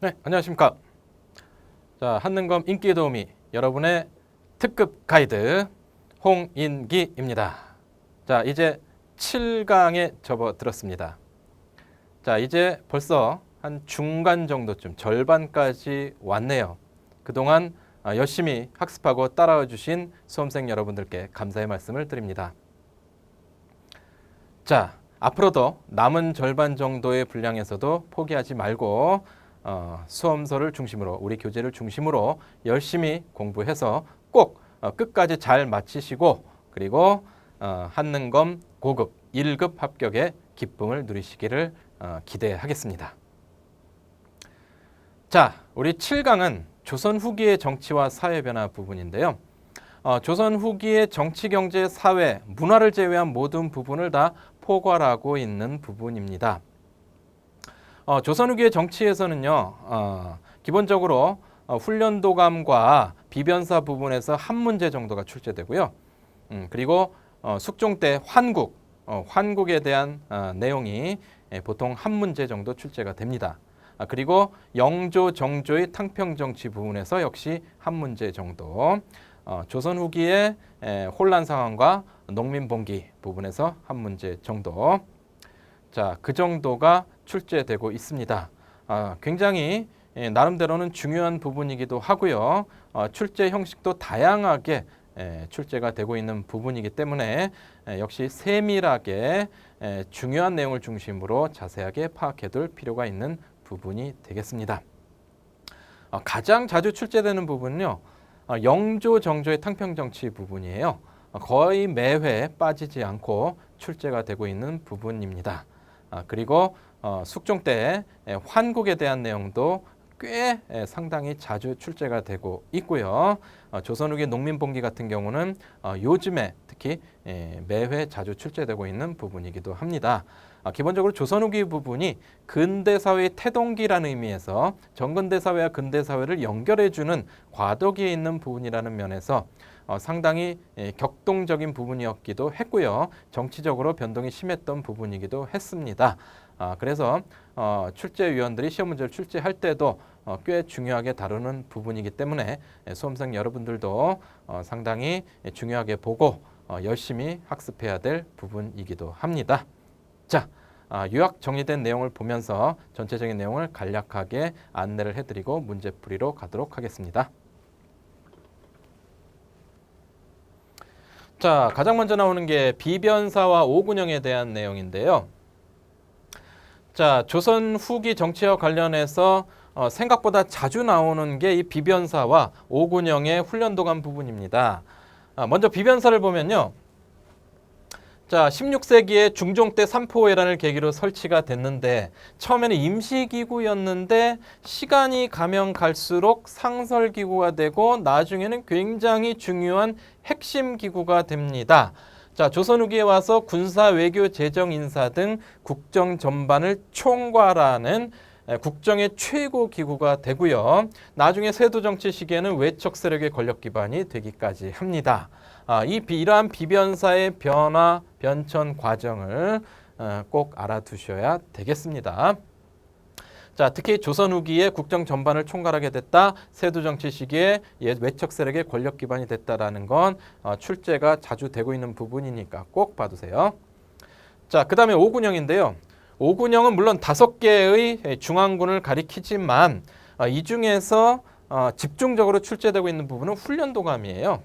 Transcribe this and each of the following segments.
네, 안녕하십니까. 자, 한능검 인기의 도우미 여러분의 특급 가이드 홍인기입니다. 자, 이제 7강에 접어들었습니다. 자, 이제 벌써 한 중간 정도쯤 절반까지 왔네요. 그동안 열심히 학습하고 따라와 주신 수험생 여러분들께 감사의 말씀을 드립니다. 자, 앞으로도 남은 절반 정도의 분량에서도 포기하지 말고 수험서를 중심으로 우리 교재를 중심으로 열심히 공부해서 꼭 끝까지 잘 마치시고 그리고 한능검 고급 1급 합격의 기쁨을 누리시기를 기대하겠습니다. 자, 우리 7강은 조선 후기의 정치와 사회 변화 부분인데요. 조선 후기의 정치, 경제, 사회, 문화를 제외한 모든 부분을 다 포괄하고 있는 부분입니다. 조선 후기의 정치에서는요, 기본적으로 훈련도감과 비변사 부분에서 한 문제 정도가 출제되고요. 그리고 숙종 때 환국에 대한 내용이 보통 한 문제 정도 출제가 됩니다. 그리고 영조, 정조의 탕평정치 부분에서 역시 한 문제 정도. 조선 후기의 혼란 상황과 농민봉기 부분에서 한 문제 정도. 자, 그 정도가 출제되고 있습니다. 굉장히 나름대로는 중요한 부분이기도 하고요. 출제 형식도 다양하게 출제가 되고 있는 부분이기 때문에 역시 세밀하게 중요한 내용을 중심으로 자세하게 파악해둘 필요가 있는 부분이 되겠습니다. 가장 자주 출제되는 부분은요. 영조, 정조의 탕평정치 부분이에요. 거의 매회 빠지지 않고 출제가 되고 있는 부분입니다. 그리고 숙종 때 환국에 대한 내용도 꽤 상당히 자주 출제가 되고 있고요. 조선 후기 농민봉기 같은 경우는 요즘에 특히 매회 자주 출제되고 있는 부분이기도 합니다. 기본적으로 조선 후기 부분이 근대사회의 태동기라는 의미에서 정근대사회와 근대사회를 연결해주는 과도기에 있는 부분이라는 면에서 상당히 격동적인 부분이었기도 했고요. 정치적으로 변동이 심했던 부분이기도 했습니다. 그래서 출제위원들이 시험 문제를 출제할 때도 꽤 중요하게 다루는 부분이기 때문에 수험생 여러분들도 상당히 중요하게 보고 열심히 학습해야 될 부분이기도 합니다. 자, 요약 정리된 내용을 보면서 전체적인 내용을 간략하게 안내를 해드리고 문제풀이로 가도록 하겠습니다. 자, 가장 먼저 나오는 게 비변사와 오군영에 대한 내용인데요. 자, 조선 후기 정치와 관련해서 생각보다 자주 나오는 게 이 비변사와 오군영의 훈련도감 부분입니다. 먼저 비변사를 보면요. 자, 16세기에 중종 때 삼포회란을 계기로 설치가 됐는데 처음에는 임시기구였는데 시간이 가면 갈수록 상설기구가 되고 나중에는 굉장히 중요한 핵심 기구가 됩니다. 자, 조선 후기에 와서 군사, 외교, 재정, 인사 등 국정 전반을 총괄하는 국정의 최고 기구가 되고요. 나중에 세도 정치 시기에는 외척 세력의 권력 기반이 되기까지 합니다. 이러한 비변사의 변화, 변천 과정을 꼭 알아두셔야 되겠습니다. 자, 특히 조선 후기에 국정 전반을 총괄하게 됐다. 세도 정치 시기에 외척 세력의 권력 기반이 됐다라는 건 출제가 자주 되고 있는 부분이니까 꼭 봐두세요. 자, 그다음에 오군영인데요. 오군영은 물론 5개의 중앙군을 가리키지만 이 중에서 집중적으로 출제되고 있는 부분은 훈련도감이에요.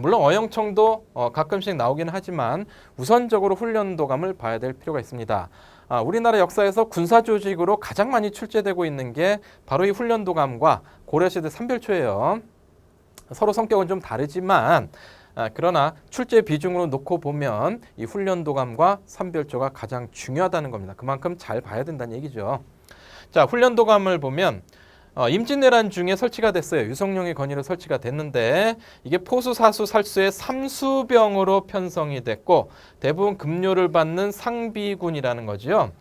물론 어영청도 가끔씩 나오긴 하지만 우선적으로 훈련도감을 봐야 될 필요가 있습니다. 우리나라 역사에서 군사조직으로 가장 많이 출제되고 있는 게 바로 이 훈련도감과 고려시대 삼별초예요. 서로 성격은 좀 다르지만 그러나 출제 비중으로 놓고 보면 이 훈련도감과 삼별초가 가장 중요하다는 겁니다. 그만큼 잘 봐야 된다는 얘기죠. 자, 훈련도감을 보면 임진왜란 중에 설치가 됐어요. 유성룡의 건의로 설치가 됐는데 이게 포수, 사수, 살수의 삼수병으로 편성이 됐고 대부분 급료를 받는 상비군이라는 거죠.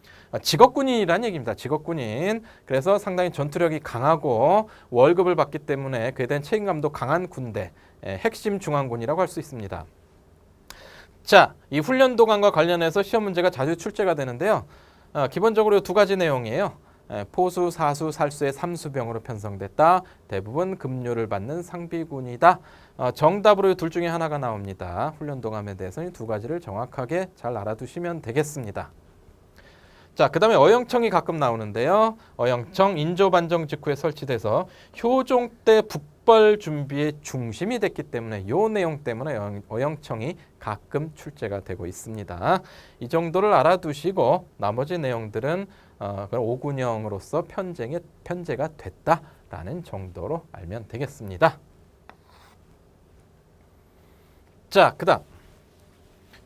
직업군인이라는 얘기입니다. 직업군인. 그래서 상당히 전투력이 강하고 월급을 받기 때문에 그에 대한 책임감도 강한 군대, 핵심 중앙군이라고 할 수 있습니다. 자, 이 훈련도감과 관련해서 시험 문제가 자주 출제가 되는데요. 기본적으로 두 가지 내용이에요. 포수, 사수, 살수의 삼수병으로 편성됐다. 대부분 급료를 받는 상비군이다. 정답으로 둘 중에 하나가 나옵니다. 훈련도감에 대해서는 두 가지를 정확하게 잘 알아두시면 되겠습니다. 자, 그 다음에 어영청이 가끔 나오는데요. 어영청 인조반정 직후에 설치돼서 효종 때 북벌 준비의 중심이 됐기 때문에 이 내용 때문에 어영청이 가끔 출제가 되고 있습니다. 이 정도를 알아두시고 나머지 내용들은 오군영으로서 편제가 됐다라는 정도로 알면 되겠습니다. 자, 그 다음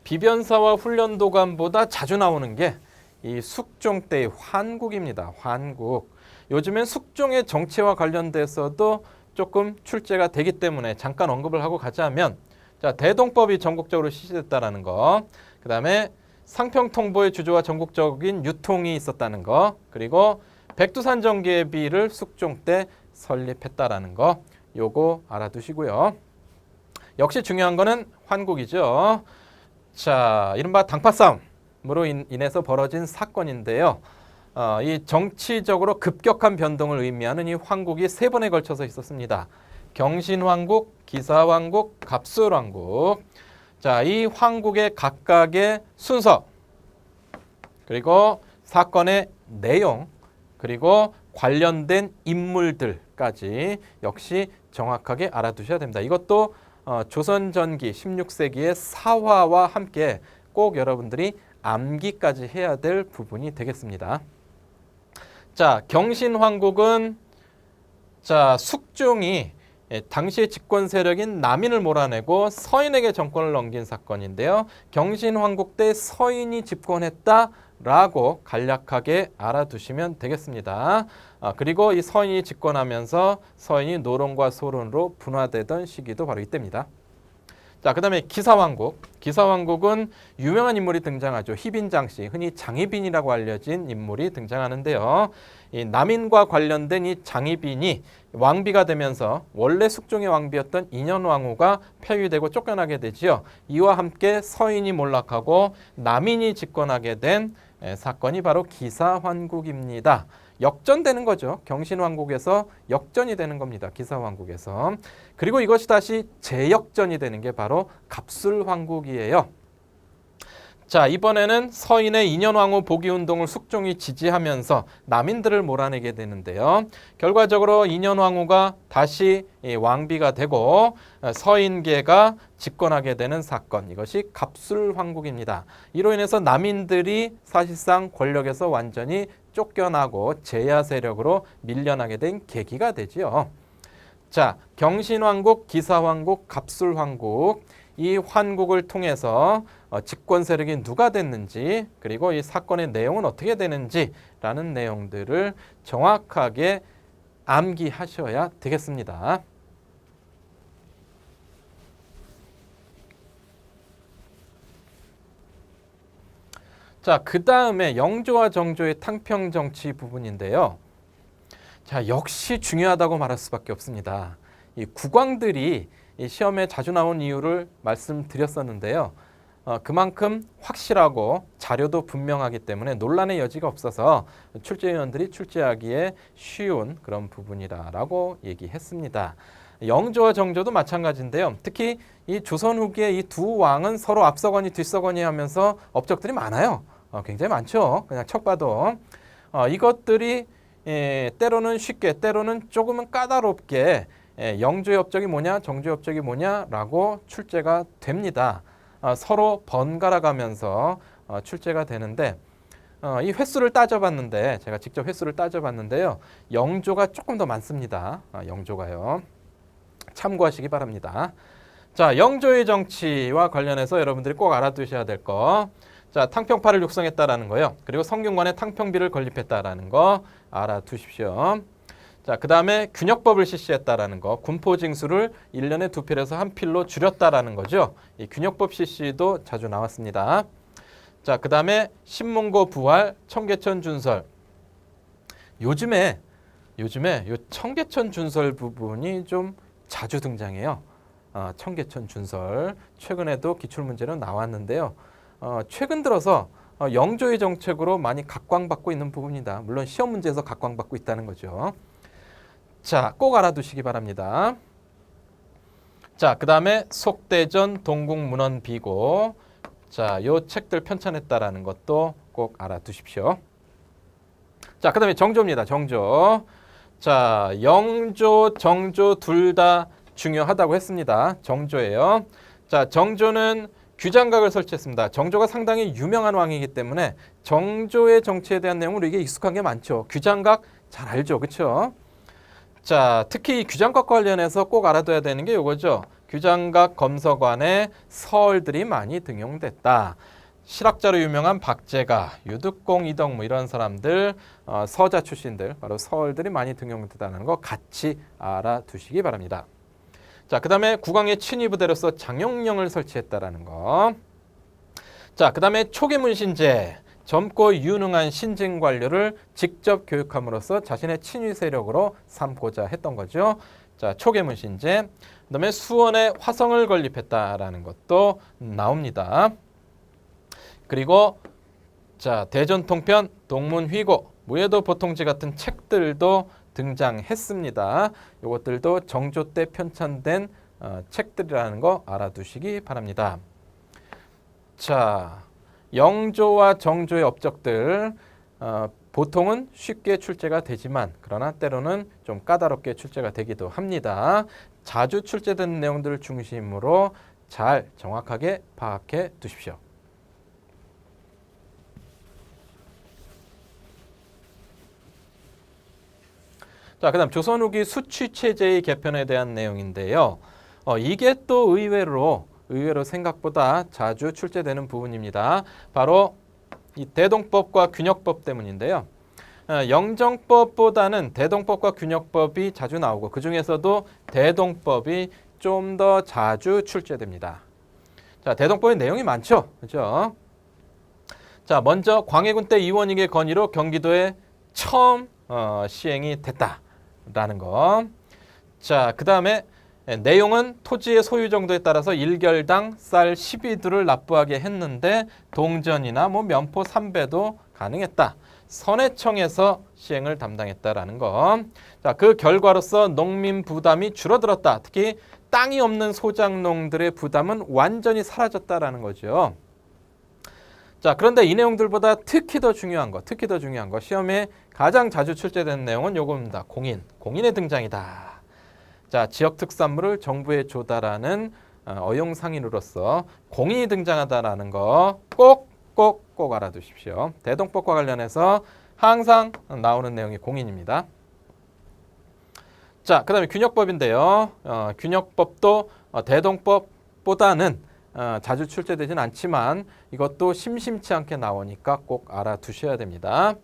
비변사와 훈련도감보다 자주 나오는 게 이 숙종 때의 환국입니다. 환국. 요즘엔 숙종의 정치와 관련돼서도 조금 출제가 되기 때문에 잠깐 언급을 하고 가자면, 자, 대동법이 전국적으로 실시됐다라는 거, 그 다음에 상평통보의 주조와 전국적인 유통이 있었다는 거, 그리고 백두산 정계비를 숙종 때 설립했다라는 거, 요거 알아두시고요. 역시 중요한 거는 환국이죠. 자, 이른바 당파 싸움으로 인해서 벌어진 사건인데요. 이 정치적으로 급격한 변동을 의미하는 이 환국이 3번에 걸쳐서 있었습니다. 경신환국, 기사환국, 갑술환국. 자, 이 환국의 각각의 순서, 그리고 사건의 내용, 그리고 관련된 인물들까지 역시 정확하게 알아두셔야 됩니다. 이것도 조선 전기 16세기의 사화와 함께 꼭 여러분들이 암기까지 해야 될 부분이 되겠습니다. 자, 경신환국은 자, 숙종이 당시의 집권 세력인 남인을 몰아내고 서인에게 정권을 넘긴 사건인데요. 경신환국 때 서인이 집권했다라고 간략하게 알아두시면 되겠습니다. 그리고 이 서인이 집권하면서 서인이 노론과 소론으로 분화되던 시기도 바로 이때입니다. 자, 그 다음에 기사환국. 기사환국은 유명한 인물이 등장하죠. 희빈장씨, 흔히 장희빈이라고 알려진 인물이 등장하는데요. 이 남인과 관련된 이 장희빈이 왕비가 되면서 원래 숙종의 왕비였던 인현왕후가 폐위되고 쫓겨나게 되지요. 이와 함께 서인이 몰락하고 남인이 집권하게 된 사건이 바로 기사환국입니다. 역전되는 거죠. 경신환국에서 역전이 되는 겁니다. 기사환국에서. 그리고 이것이 다시 재역전이 되는 게 바로 갑술환국이에요. 자, 이번에는 서인의 인현왕후 복위운동을 숙종이 지지하면서 남인들을 몰아내게 되는데요. 결과적으로 인현왕후가 다시 왕비가 되고 서인계가 집권하게 되는 사건, 이것이 갑술환국입니다. 이로 인해서 남인들이 사실상 권력에서 완전히 쫓겨나고 제야 세력으로 밀려나게 된 계기가 되지요. 자, 경신환국, 기사환국, 갑술환국, 이 환국을 통해서 집권 세력이 누가 됐는지, 그리고 이 사건의 내용은 어떻게 되는지라는 내용들을 정확하게 암기하셔야 되겠습니다. 자, 그 다음에 영조와 정조의 탕평 정치 부분인데요. 자, 역시 중요하다고 말할 수밖에 없습니다. 이 국왕들이 이 시험에 자주 나온 이유를 말씀드렸었는데요. 그만큼 확실하고 자료도 분명하기 때문에 논란의 여지가 없어서 출제위원들이 출제하기에 쉬운 그런 부분이라고 얘기했습니다. 영조와 정조도 마찬가지인데요. 특히 이 조선 후기의 이 두 왕은 서로 앞서거니 뒤서거니 하면서 업적들이 많아요. 굉장히 많죠. 그냥 척 봐도. 이것들이 때로는 쉽게, 때로는 조금은 까다롭게 영조의 업적이 뭐냐, 정조의 업적이 뭐냐라고 출제가 됩니다. 서로 번갈아 가면서 출제가 되는데 이 횟수를 따져봤는데, 제가 직접 횟수를 따져봤는데요. 영조가 조금 더 많습니다. 영조가요. 참고하시기 바랍니다. 자, 영조의 정치와 관련해서 여러분들이 꼭 알아두셔야 될 거. 자, 탕평파를 육성했다라는 거요. 그리고 성균관에 탕평비를 건립했다라는 거 알아두십시오. 자, 그 다음에 균역법을 실시했다라는 거, 군포징수를 1년에 2필에서 1필로 줄였다라는 거죠. 이 균역법 실시도 자주 나왔습니다. 자, 그 다음에 신문고 부활, 청계천 준설. 요즘에 요 청계천 준설 부분이 좀 자주 등장해요. 청계천 준설. 최근에도 기출문제로 나왔는데요. 최근 들어서 영조의 정책으로 많이 각광받고 있는 부분이다. 물론 시험 문제에서 각광받고 있다는 거죠. 자, 꼭 알아두시기 바랍니다. 자, 그 다음에 속대전, 동국문헌비고. 자, 요 책들 편찬했다라는 것도 꼭 알아두십시오. 자, 그 다음에 정조입니다. 정조. 자, 영조, 정조 둘 다 중요하다고 했습니다. 정조예요. 자, 정조는 규장각을 설치했습니다. 정조가 상당히 유명한 왕이기 때문에 정조의 정치에 대한 내용은 우리에게 익숙한 게 많죠. 규장각 잘 알죠, 그렇죠? 자, 특히 이 규장각과 관련해서 꼭 알아둬야 되는 게 이거죠. 규장각 검서관에 서얼들이 많이 등용됐다. 실학자로 유명한 박제가, 유득공, 이덕무 이런 사람들, 서자 출신들, 바로 서얼들이 많이 등용됐다는 거 같이 알아두시기 바랍니다. 자, 그 다음에 국왕의 친위부대로서 장영령을 설치했다라는 거. 자, 그 다음에 초계문신제. 젊고 유능한 신진 관료를 직접 교육함으로써 자신의 친위 세력으로 삼고자 했던 거죠. 자, 초계문신제. 그다음에 수원에 화성을 건립했다라는 것도 나옵니다. 그리고 자, 대전통편, 동문휘고, 무예도 보통지 같은 책들도 등장했습니다. 이것들도 정조 때 편찬된 책들이라는 거 알아두시기 바랍니다. 자, 영조와 정조의 업적들 보통은 쉽게 출제가 되지만 그러나 때로는 좀 까다롭게 출제가 되기도 합니다. 자주 출제된 내용들을 중심으로 잘 정확하게 파악해 두십시오. 자, 그다음 조선 후기 수취 체제의 개편에 대한 내용인데요. 이게 또 의외로 생각보다 자주 출제되는 부분입니다. 바로 이 대동법과 균역법 때문인데요. 영정법보다는 대동법과 균역법이 자주 나오고 그 중에서도 대동법이 좀 더 자주 출제됩니다. 자, 대동법의 내용이 많죠, 그렇죠? 자, 먼저 광해군 때 이원익의 건의로 경기도에 처음 시행이 됐다라는 거. 자, 그 다음에 내용은 토지의 소유 정도에 따라서 1결당 쌀 12두를 납부하게 했는데 동전이나 면포 3배도 가능했다. 선해청에서 시행을 담당했다라는 거. 자, 그 결과로서 농민 부담이 줄어들었다. 특히 땅이 없는 소작농들의 부담은 완전히 사라졌다라는 거죠. 자, 그런데 이 내용들보다 특히 더 중요한 거, 시험에 가장 자주 출제되는 내용은 요겁니다. 공인의 등장이다. 자, 지역 특산물을 정부에 조달하는 어용상인으로서 공인이 등장하다라는 거 꼭 알아두십시오. 대동법과 관련해서 항상 나오는 내용이 공인입니다. 자, 그 다음에 균역법인데요. 균역법도 대동법보다는 자주 출제되진 않지만 이것도 심심치 않게 나오니까 꼭 알아두셔야 됩니다.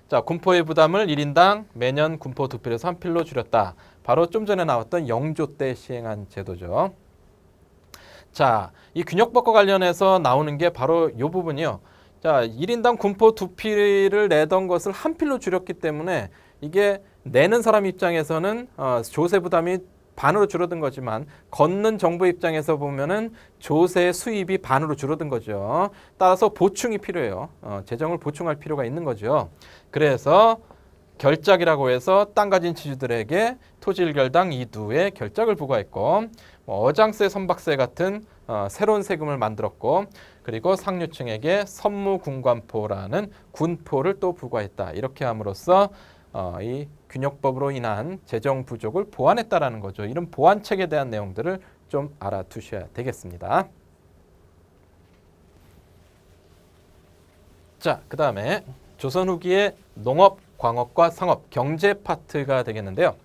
자, 군포의 부담을 1인당 매년 군포 2필에서 1필로 줄였다. 바로 좀 전에 나왔던 영조 때 시행한 제도죠. 자, 이 균역법과 관련해서 나오는 게 바로 이 부분이요. 자, 1인당 군포 2필을 내던 것을 1필로 줄였기 때문에 이게 내는 사람 입장에서는 조세 부담이 반으로 줄어든 거지만 걷는 정부 입장에서 보면은 조세 수입이 반으로 줄어든 거죠. 따라서 보충이 필요해요. 재정을 보충할 필요가 있는 거죠. 그래서 결작이라고 해서 땅 가진 지주들에게 토지 1결당 2두의 결작을 부과했고 어장세, 선박세 같은 새로운 세금을 만들었고 그리고 상류층에게 선무군관포라는 군포를 또 부과했다. 이렇게 함으로써 이 균역법으로 인한 재정 부족을 보완했다라는 거죠. 이런 보완책에 대한 내용들을 좀 알아두셔야 되겠습니다. 자, 그 다음에 조선 후기의 농업, 광업과 상업, 경제 파트가 되겠는데요.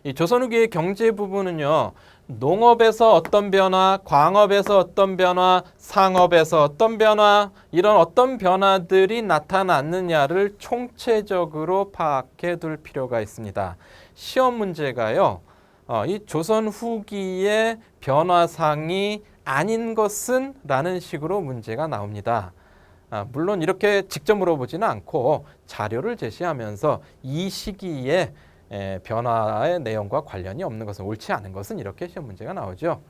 이 조선 후기의 경제 부분은요. 농업에서 어떤 변화, 광업에서 어떤 변화, 상업에서 어떤 변화, 이런 어떤 변화들이 나타났느냐를 총체적으로 파악해 둘 필요가 있습니다. 시험 문제가요. 이 조선 후기의 변화상이 아닌 것은 라는 식으로 문제가 나옵니다. 물론 이렇게 직접 물어보지는 않고 자료를 제시하면서 이 시기에 변화의 내용과 관련이 없는 것은 옳지 않은 것은 이렇게 시험 문제가 나오죠.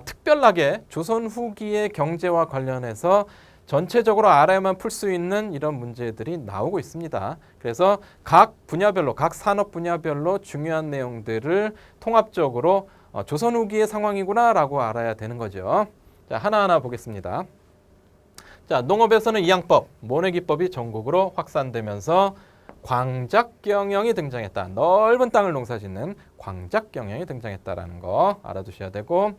특별하게 조선 후기의 경제와 관련해서 전체적으로 알아야만 풀 수 있는 이런 문제들이 나오고 있습니다. 그래서 각 분야별로, 각 산업 분야별로 중요한 내용들을 통합적으로 조선 후기의 상황이구나라고 알아야 되는 거죠. 자, 하나하나 보겠습니다. 자, 농업에서는 이양법, 모내기법이 전국으로 확산되면서 광작 경영이 등장했다. 넓은 땅을 농사짓는 광작 경영이 등장했다라는 거 알아두셔야 되고,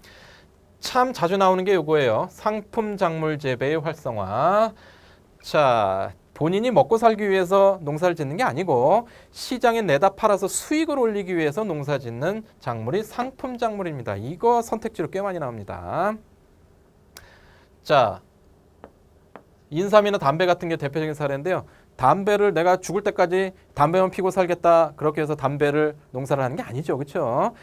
참 자주 나오는 게 요거예요. 상품 작물 재배의 활성화. 자, 본인이 먹고 살기 위해서 농사를 짓는 게 아니고 시장에 내다 팔아서 수익을 올리기 위해서 농사 짓는 작물이 상품 작물입니다. 이거 선택지로 꽤 많이 나옵니다. 자, 인삼이나 담배 같은 게 대표적인 사례인데요. 담배를 내가 죽을 때까지 담배만 피고 살겠다, 그렇게 해서 담배를 농사를 하는 게 아니죠. 그렇죠?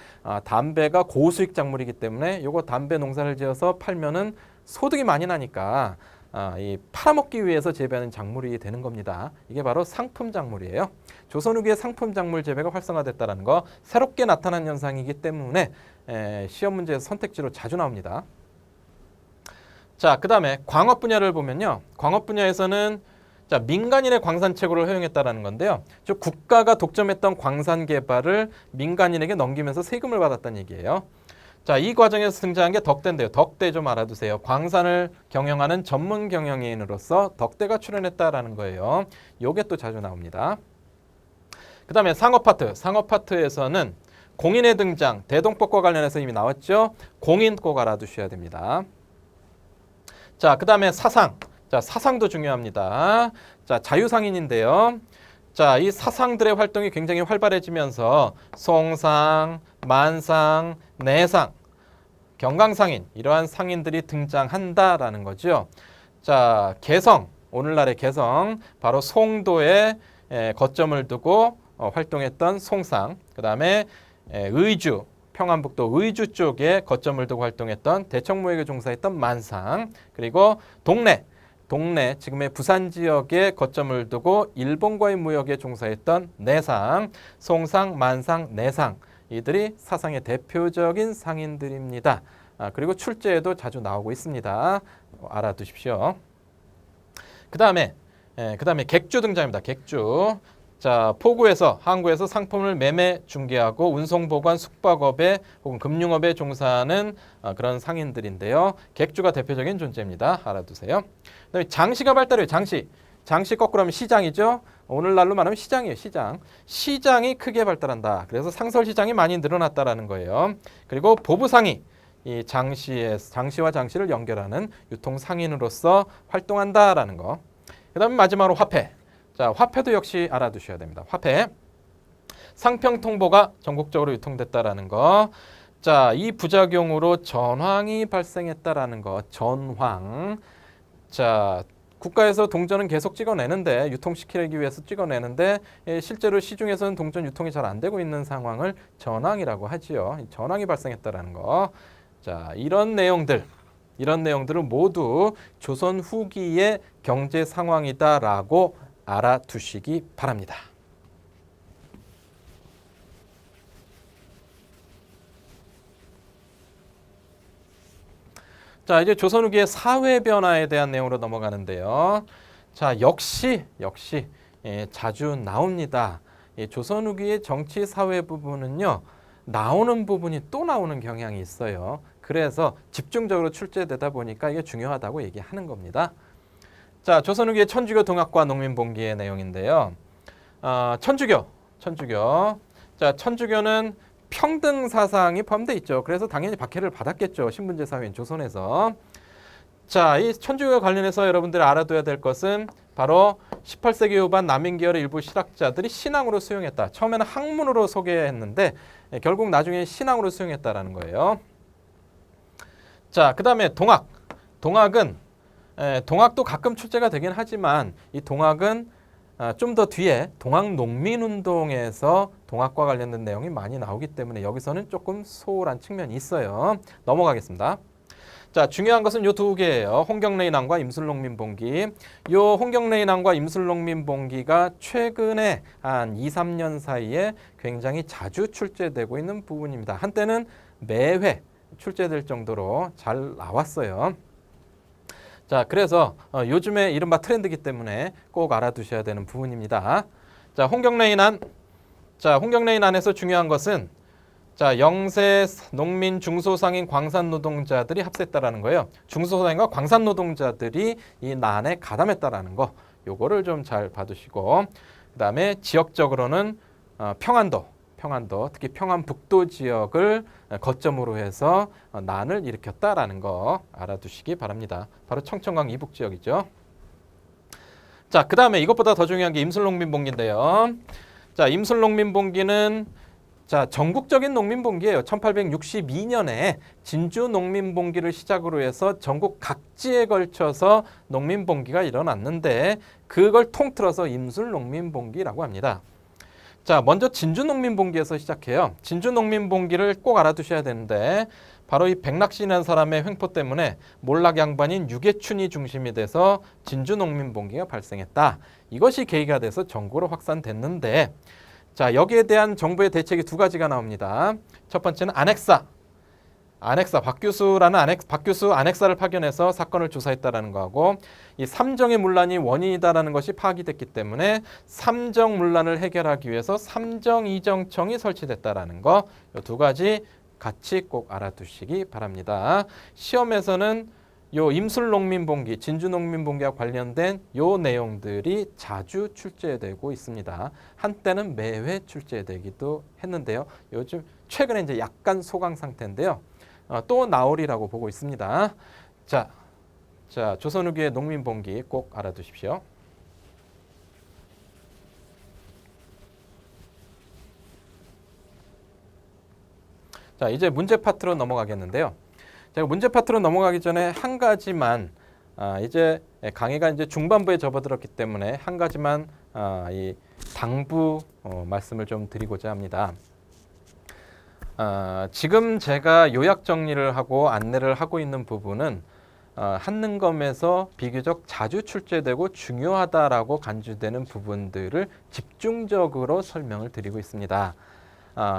담배가 고수익 작물이기 때문에 요거 담배 농사를 지어서 팔면은 소득이 많이 나니까 이 팔아먹기 위해서 재배하는 작물이 되는 겁니다. 이게 바로 상품 작물이에요. 조선 후기에 상품 작물 재배가 활성화됐다는 거 새롭게 나타난 현상이기 때문에 시험 문제에서 선택지로 자주 나옵니다. 자, 그 다음에 광업 분야를 보면요. 광업 분야에서는 자, 민간인의 광산 채굴을 허용했다라는 건데요. 즉 국가가 독점했던 광산 개발을 민간인에게 넘기면서 세금을 받았다는 얘기예요. 자, 이 과정에서 등장한 게 덕대인데요. 덕대 좀 알아두세요. 광산을 경영하는 전문 경영인으로서 덕대가 출연했다라는 거예요. 요게 또 자주 나옵니다. 그 다음에 상업 파트. 상업 파트에서는 공인의 등장, 대동법과 관련해서 이미 나왔죠. 공인 꼭 알아두셔야 됩니다. 자, 그 다음에 사상. 자, 사상도 중요합니다. 자, 자유상인인데요. 자, 이 사상들의 활동이 굉장히 활발해지면서 송상, 만상, 내상, 경강상인 이러한 상인들이 등장한다라는 거죠. 자, 개성, 오늘날의 개성, 바로 송도에 거점을 두고 활동했던 송상, 그 다음에 의주, 평안북도 의주 쪽에 거점을 두고 활동했던 대청무역에 종사했던 만상, 그리고 동래 지금의 부산 지역에 거점을 두고 일본과의 무역에 종사했던 내상, 송상, 만상, 내상, 이들이 사상의 대표적인 상인들입니다. 그리고 출제에도 자주 나오고 있습니다. 알아두십시오. 그 다음에 객주 등장입니다. 객주. 자, 포구에서 항구에서 상품을 매매, 중개하고 운송, 보관, 숙박업에 혹은 금융업에 종사하는 그런 상인들인데요. 객주가 대표적인 존재입니다. 알아두세요. 그다음에 장시가 발달해요. 장시 거꾸로 하면 시장이죠. 오늘날로 말하면 시장이에요. 시장이 크게 발달한다. 그래서 상설시장이 많이 늘어났다라는 거예요. 그리고 보부상이 이 장시와 장시를 연결하는 유통상인으로서 활동한다라는 거. 그다음에 마지막으로 화폐. 자, 화폐도 역시 알아두셔야 됩니다. 화폐. 상평통보가 전국적으로 유통됐다라는 거. 자, 이 부작용으로 전황이 발생했다라는 거. 전황. 자, 국가에서 동전은 계속 찍어내는데, 유통시키기 위해서 찍어내는데 실제로 시중에서는 동전 유통이 잘 안 되고 있는 상황을 전황이라고 하지요. 전황이 발생했다라는 거. 자, 이런 내용들은 모두 조선 후기의 경제 상황이다라고 알아두시기 바랍니다. 자, 이제 조선 후기의 사회 변화에 대한 내용으로 넘어가는데요. 자, 역시 자주 나옵니다. 조선 후기의 정치 사회 부분은요, 나오는 부분이 또 나오는 경향이 있어요. 그래서 집중적으로 출제되다 보니까 이게 중요하다고 얘기하는 겁니다. 자, 조선 후기의 천주교 동학과 농민봉기의 내용인데요. 천주교. 자, 천주교는 평등 사상이 포함되어 있죠. 그래서 당연히 박해를 받았겠죠. 신분제 사회인 조선에서. 자, 이 천주교와 관련해서 여러분들이 알아둬야 될 것은 바로 18세기 후반 남인계열의 일부 실학자들이 신앙으로 수용했다. 처음에는 학문으로 소개했는데 결국 나중에 신앙으로 수용했다라는 거예요. 자, 그 다음에 동학도 가끔 출제가 되긴 하지만 이 동학은 좀 더 뒤에 동학농민운동에서 동학과 관련된 내용이 많이 나오기 때문에 여기서는 조금 소홀한 측면이 있어요. 넘어가겠습니다. 자, 중요한 것은 요 두 개예요. 홍경래인왕과 임술농민봉기. 요 홍경래인왕과 임술농민봉기가 최근에 한 2, 3년 사이에 굉장히 자주 출제되고 있는 부분입니다. 한때는 매회 출제될 정도로 잘 나왔어요. 자, 그래서 요즘에 이른바 트렌드이기 때문에 꼭 알아두셔야 되는 부분입니다. 자, 홍경래인 안에서 중요한 것은 자, 영세 농민 중소상인 광산 노동자들이 합세했다라는 거예요. 중소상인과 광산 노동자들이 이 난에 가담했다라는 거. 요거를 좀 잘 봐두시고, 그다음에 지역적으로는 평안도, 특히 평안북도 지역을 거점으로 해서 난을 일으켰다라는 거 알아두시기 바랍니다. 바로 청천강 이북 지역이죠. 자, 그다음에 이것보다 더 중요한 게 임술농민봉기인데요. 자, 임술농민봉기는 자, 전국적인 농민봉기예요. 1862년에 진주 농민봉기를 시작으로 해서 전국 각지에 걸쳐서 농민봉기가 일어났는데 그걸 통틀어서 임술농민봉기라고 합니다. 자, 먼저 진주농민봉기에서 시작해요. 진주농민봉기를 꼭 알아두셔야 되는데 바로 이 백낙신이라는 사람의 횡포 때문에 몰락 양반인 유계춘이 중심이 돼서 진주농민봉기가 발생했다. 이것이 계기가 돼서 전국으로 확산됐는데 자, 여기에 대한 정부의 대책이 두 가지가 나옵니다. 첫 번째는 안핵사, 박규수 안핵사를 파견해서 사건을 조사했다라는 거하고 이 삼정의 문란이 원인이다라는 것이 파악이 됐기 때문에 삼정 문란을 해결하기 위해서 삼정이정청이 설치됐다라는 거, 이 두 가지 같이 꼭 알아두시기 바랍니다. 시험에서는 요 임술농민봉기, 진주농민봉기와 관련된 요 내용들이 자주 출제되고 있습니다. 한때는 매회 출제되기도 했는데요. 요즘 최근에 이제 약간 소강 상태인데요. 또 나오리라고 보고 있습니다. 자, 조선 후기의 농민봉기 꼭 알아두십시오. 자, 이제 문제 파트로 넘어가겠는데요. 제가 문제 파트로 넘어가기 전에 한 가지만 이제 강의가 이제 중반부에 접어들었기 때문에 한 가지만 이 당부 말씀을 좀 드리고자 합니다. 지금 제가 요약 정리를 하고 안내를 하고 있는 부분은 한능검에서 비교적 자주 출제되고 중요하다라고 간주되는 부분들을 집중적으로 설명을 드리고 있습니다.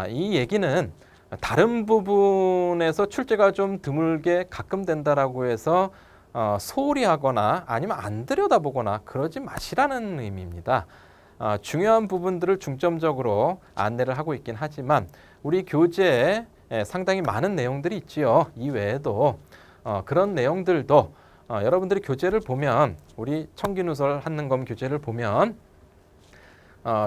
이 얘기는 다른 부분에서 출제가 좀 드물게 가끔 된다라고 해서 소홀히 하거나 아니면 안 들여다보거나 그러지 마시라는 의미입니다. 중요한 부분들을 중점적으로 안내를 하고 있긴 하지만 우리 교재에 상당히 많은 내용들이 있지요. 이 외에도 그런 내용들도 여러분들이 교재를 보면 우리 청기누설 한능검 교재를 보면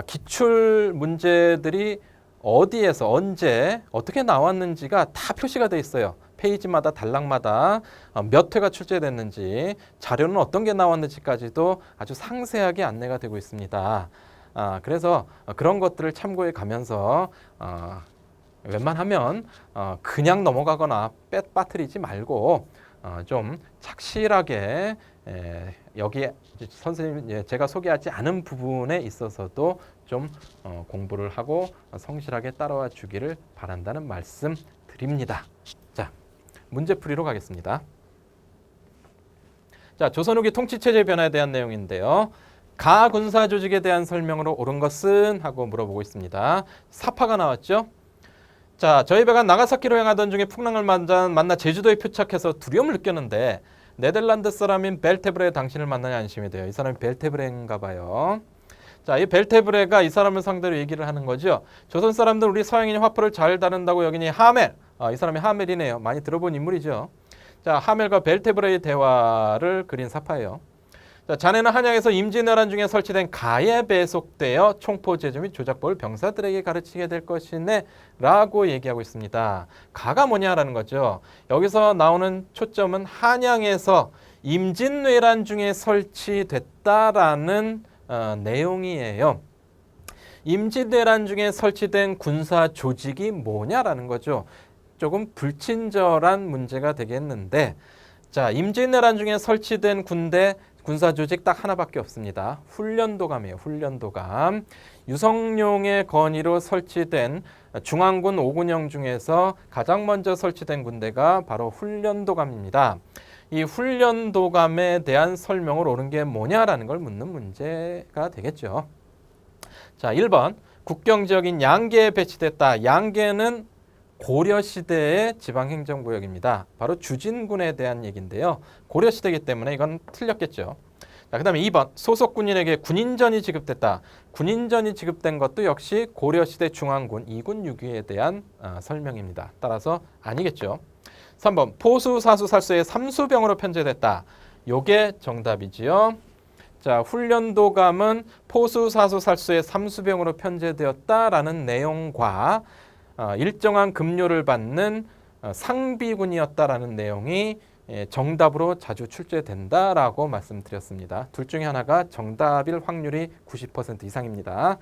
기출 문제들이 어디에서 언제 어떻게 나왔는지가 다 표시가 돼 있어요. 페이지마다 단락마다 몇 회가 출제됐는지 자료는 어떤 게 나왔는지까지도 아주 상세하게 안내가 되고 있습니다. 그래서 그런 것들을 참고해 가면서 웬만하면 그냥 넘어가거나 빠뜨리지 말고 좀 착실하게 여기 선생님 제가 소개하지 않은 부분에 있어서도 좀 공부를 하고 성실하게 따라와 주기를 바란다는 말씀 드립니다. 자, 문제풀이로 가겠습니다. 자, 조선 후기 통치체제 변화에 대한 내용인데요. 가 군사 조직에 대한 설명으로 옳은 것은? 하고 물어보고 있습니다. 사파가 나왔죠. 자, 저희 배가 나가사키로 향하던 중에 풍랑을 만나 제주도에 표착해서 두려움을 느꼈는데 네덜란드 사람인 벨테브레 당신을 만나니 안심이 돼요. 이 사람이 벨테브레인가 봐요. 자, 이 벨테브레가 이 사람을 상대로 얘기를 하는 거죠. 조선 사람들 우리 서양인이 화포를 잘 다룬다고 여기니 하멜. 이 사람이 하멜이네요. 많이 들어본 인물이죠. 자, 하멜과 벨테브레의 대화를 그린 사파예요. 자, 자네는 한양에서 임진왜란 중에 설치된 가에 배속되어 총포 제조 및 조작법을 병사들에게 가르치게 될 것이네 라고 얘기하고 있습니다. 가가 뭐냐라는 거죠. 여기서 나오는 초점은 한양에서 임진왜란 중에 설치됐다라는 내용이에요. 임진왜란 중에 설치된 군사 조직이 뭐냐라는 거죠. 조금 불친절한 문제가 되겠는데, 자, 임진왜란 중에 설치된 군사 조직 딱 하나밖에 없습니다. 훈련도감이에요. 훈련도감. 유성룡의 건의로 설치된 중앙군 5군형 중에서 가장 먼저 설치된 군대가 바로 훈련도감입니다. 이 훈련도감에 대한 설명을 옳은 게 뭐냐라는 걸 묻는 문제가 되겠죠. 자, 1번 국경지역인 양계에 배치됐다. 양계는 고려 시대의 지방행정구역입니다. 바로 주진군에 대한 얘기인데요. 고려 시대이기 때문에 이건 틀렸겠죠. 자, 그다음에 2번 소속 군인에게 군인전이 지급됐다. 군인전이 지급된 것도 역시 고려시대 중앙군 2군 6위에 대한 설명입니다. 따라서 아니겠죠. 3번 포수 사수 살수의 삼수병으로 편제됐다. 요게 정답이지요. 자, 훈련도감은 포수 사수 살수의 삼수병으로 편제되었다라는 내용과 일정한 급료를 받는 상비군이었다라는 내용이 정답으로 자주 출제된다라고 말씀드렸습니다. 둘 중에 하나가 정답일 확률이 90% 이상입니다.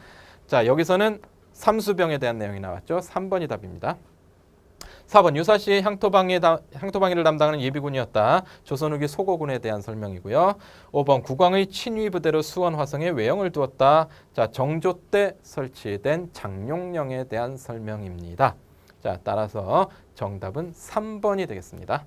자, 여기서는 삼수병에 대한 내용이 나왔죠. 3번이 답입니다. 4번 유사시의 향토방위를 담당하는 예비군이었다. 조선 후기 소고군에 대한 설명이고요. 5번 국왕의 친위 부대로 수원 화성에 외영을 두었다. 자, 정조 때 설치된 장룡령에 대한 설명입니다. 자, 따라서 정답은 3번이 되겠습니다.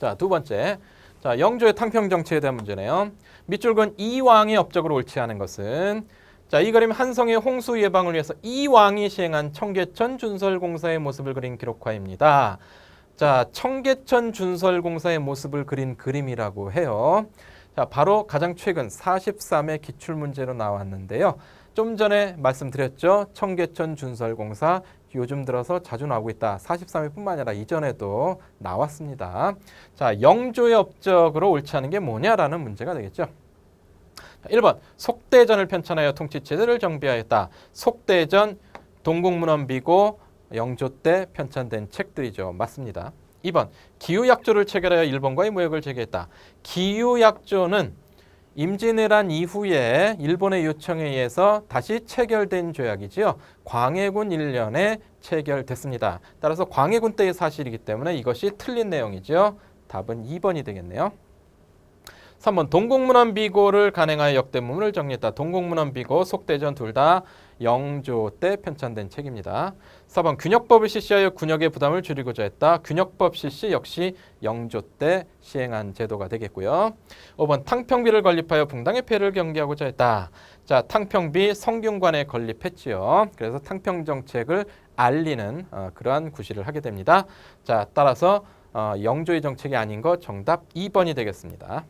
자, 두 번째. 자, 영조의 탕평 정치에 대한 문제네요. 밑줄근 이왕의 업적으로 옳지 않은 것은 자, 이 그림 한성의 홍수 예방을 위해서 이왕이 시행한 청계천 준설공사의 모습을 그린 기록화입니다. 자, 청계천 준설공사의 모습을 그린 그림이라고 해요. 자, 바로 가장 최근 43회 기출문제로 나왔는데요. 좀 전에 말씀드렸죠. 청계천 준설공사 요즘 들어서 자주 나오고 있다. 43회뿐만 아니라 이전에도 나왔습니다. 자, 영조의 업적으로 옳지 않은 게 뭐냐라는 문제가 되겠죠. 1번 속대전을 편찬하여 통치체제를 정비하였다. 속대전 동국문헌비고 영조 때 편찬된 책들이죠. 맞습니다. 2번 기후약조를 체결하여 일본과의 무역을 재개했다. 기후약조는 임진왜란 이후에 일본의 요청에 의해서 다시 체결된 조약이지요. 광해군 1년에 체결됐습니다. 따라서 광해군 때의 사실이기 때문에 이것이 틀린 내용이죠. 답은 2번이 되겠네요. 3번 동국문헌비고를 간행하여 역대문을 정리했다. 동국문헌비고, 속대전 둘 다 영조 때 편찬된 책입니다. 4번 균역법을 실시하여 군역의 부담을 줄이고자 했다. 균역법 실시 역시 영조 때 시행한 제도가 되겠고요. 5번 탕평비를 건립하여 붕당의 폐해를 경계하고자 했다. 자, 탕평비 성균관에 건립했지요. 그래서 탕평정책을 알리는 그러한 구실을 하게 됩니다. 자, 따라서 영조의 정책이 아닌 거 정답 2번이 되겠습니다.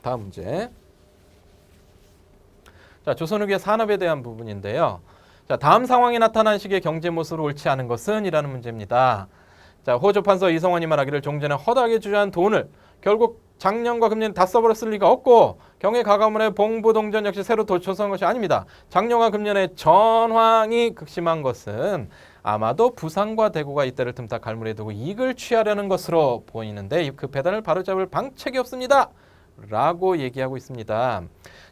다음 문제. 자, 조선 후기의 산업에 대한 부분인데요. 자, 다음 상황이 나타난 시기의 경제 모습으로 옳지 않은 것은? 이라는 문제입니다. 자, 호조 판서 이성원이 말하기를 종전에 허다하게 주저한 돈을 결국 작년과 금년 다 써버렸을 리가 없고 경의 가가문의 봉부동전 역시 새로 도초선 것이 아닙니다. 작년과 금년의 전황이 극심한 것은 아마도 부산과 대구가 이때를 틈타 갈무리에 두고 이익을 취하려는 것으로 보이는데 그 배단을 바로잡을 방책이 없습니다. 라고 얘기하고 있습니다.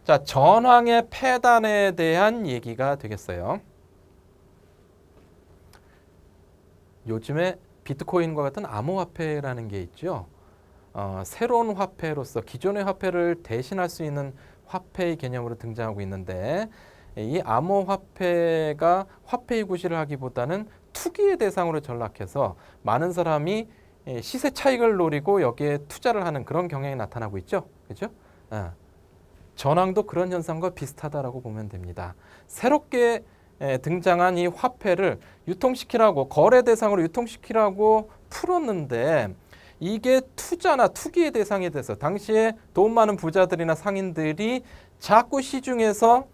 자, 전황의 폐단에 대한 얘기가 되겠어요. 요즘에 비트코인과 같은 암호화폐라는 게 있죠. 새로운 화폐로서 기존의 화폐를 대신할 수 있는 화폐의 개념으로 등장하고 있는데 이 암호화폐가 화폐의 구실을 하기보다는 투기의 대상으로 전락해서 많은 사람이 시세 차익을 노리고 여기에 투자를 하는 그런 경향이 나타나고 있죠. 그렇죠? 전황도 그런 현상과 비슷하다라고 보면 됩니다. 새롭게 등장한 이 화폐를 유통시키라고 거래 대상으로 유통시키라고 풀었는데 이게 투자나 투기의 대상이 돼서 당시에 돈 많은 부자들이나 상인들이 자꾸 시중에서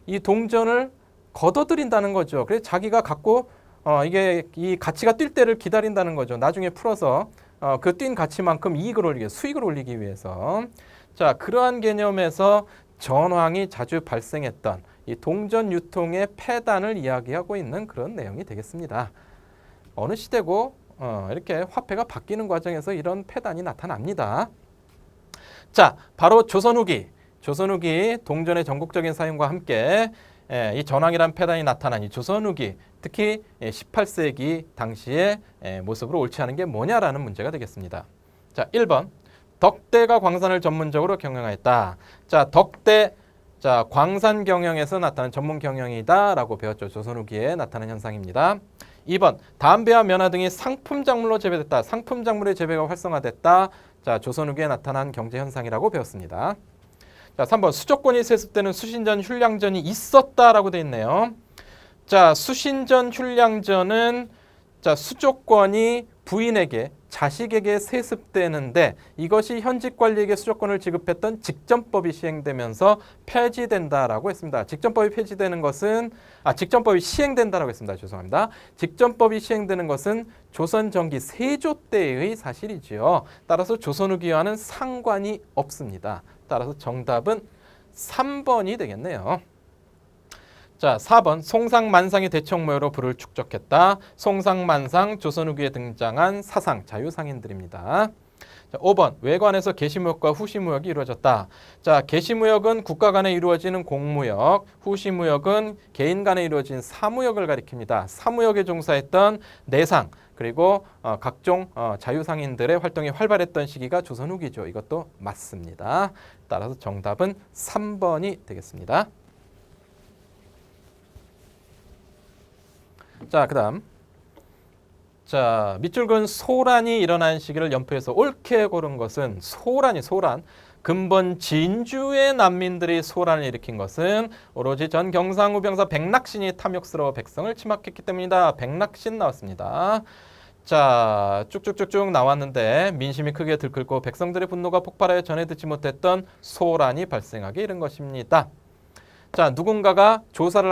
이 동전을 걷어들인다는 거죠. 그래서 자기가 갖고 이게 이 가치가 뛸 때를 기다린다는 거죠. 나중에 풀어서 그 뛴 가치만큼 이익을 올리기, 수익을 올리기 위해서. 자, 그러한 개념에서 전황이 자주 발생했던 이 동전 유통의 폐단을 이야기하고 있는 그런 내용이 되겠습니다. 어느 시대고 이렇게 화폐가 바뀌는 과정에서 이런 폐단이 나타납니다. 자, 바로 조선 후기 동전의 전국적인 사용과 함께 이 전황이란 폐단이 나타난 이 조선 후기, 특히 18세기 당시의 모습으로 옳지 않은 게 뭐냐라는 문제가 되겠습니다. 자, 1번 덕대가 광산을 전문적으로 경영하였다. 자, 덕대, 자, 광산 경영에서 나타난 전문 경영이다라고 배웠죠. 조선 후기에 나타난 현상입니다. 2번 담배와 면화 등이 상품 작물로 재배됐다. 상품 작물의 재배가 활성화됐다. 자, 조선 후기에 나타난 경제 현상이라고 배웠습니다. 자, 3번 수조권이 세습되는 수신전 훌량전이 있었다라고 돼 있네요. 자, 수신전 훌량전은 자, 수조권이 부인에게 자식에게 세습되는데 이것이 현직 관리에게 수조권을 지급했던 직전법이 시행되면서 폐지된다라고 했습니다. 직전법이 폐지되는 것은 직전법이 시행된다라고 했습니다. 죄송합니다. 직전법이 시행되는 것은 조선 전기 세조 때의 사실이지요. 따라서 조선 후기와는 상관이 없습니다. 따라서 정답은 3번이 되겠네요. 자, 4번 송상만상의 대청모여로 부를 축적했다. 송상만상 조선 후기에 등장한 사상 자유상인들입니다. 자, 5번 외관에서 계시무역과 후시무역이 이루어졌다. 자, 계시무역은 국가 간에 이루어지는 공무역, 후시무역은 개인 간에 이루어진 사무역을 가리킵니다. 사무역에 종사했던 내상 그리고 각종 자유상인들의 활동이 활발했던 시기가 조선 후기죠. 이것도 맞습니다. 따라서 정답은 3번이 되겠습니다. 자, 그다음 자, 밑줄 그은 소란이 일어난 시기를 연표해서 옳게 고른 것은 소란 근본 진주의 난민들이 소란을 일으킨 것은 오로지 전 경상우병사 백낙신이 탐욕스러워 백성을 침략했기 때문이다. 백낙신 나왔습니다. 자, 쭉쭉쭉쭉 나왔는데 민심이 크게 들끓고 백성들의 분노가 폭발하여 전에 듣지 못했던 소란이 발생하게 이른 것입니다. 자, 누군가가 조사를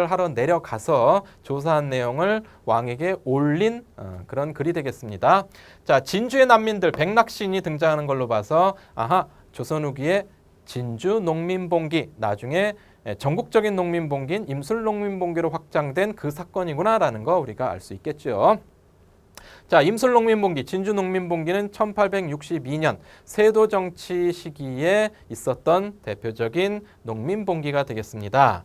하러 내려가서 조사한 내용을 왕에게 올린 그런 글이 되겠습니다. 자, 진주의 난민들 백낙신이 등장하는 걸로 봐서 조선 후기의 진주 농민봉기, 나중에 전국적인 농민봉기인 임술농민봉기로 확장된 그 사건이구나라는 거 우리가 알 수 있겠죠. 자, 임술농민봉기, 진주농민봉기는 1862년 세도 정치 시기에 있었던 대표적인 농민봉기가 되겠습니다.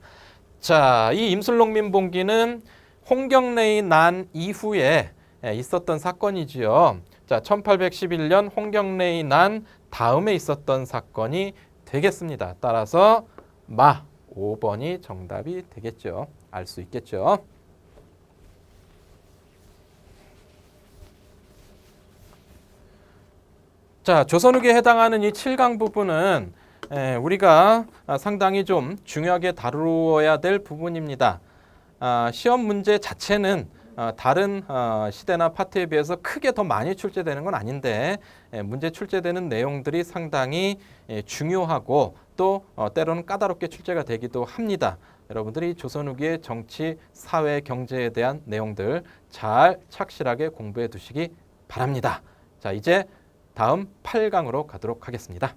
자, 이 임술농민봉기는 홍경래의 난 이후에 있었던 사건이지요. 자, 1811년 홍경래의 난 다음에 있었던 사건이 되겠습니다. 따라서 5번이 정답이 되겠죠. 알 수 있겠죠. 자, 조선 후기에 해당하는 이 7강 부분은 우리가 상당히 좀 중요하게 다루어야 될 부분입니다. 시험 문제 자체는 다른 시대나 파트에 비해서 크게 더 많이 출제되는 건 아닌데 문제 출제되는 내용들이 상당히 중요하고 또 때로는 까다롭게 출제가 되기도 합니다. 여러분들이 조선 후기의 정치, 사회, 경제에 대한 내용들 잘 착실하게 공부해 두시기 바랍니다. 자, 이제 다음 8강으로 가도록 하겠습니다.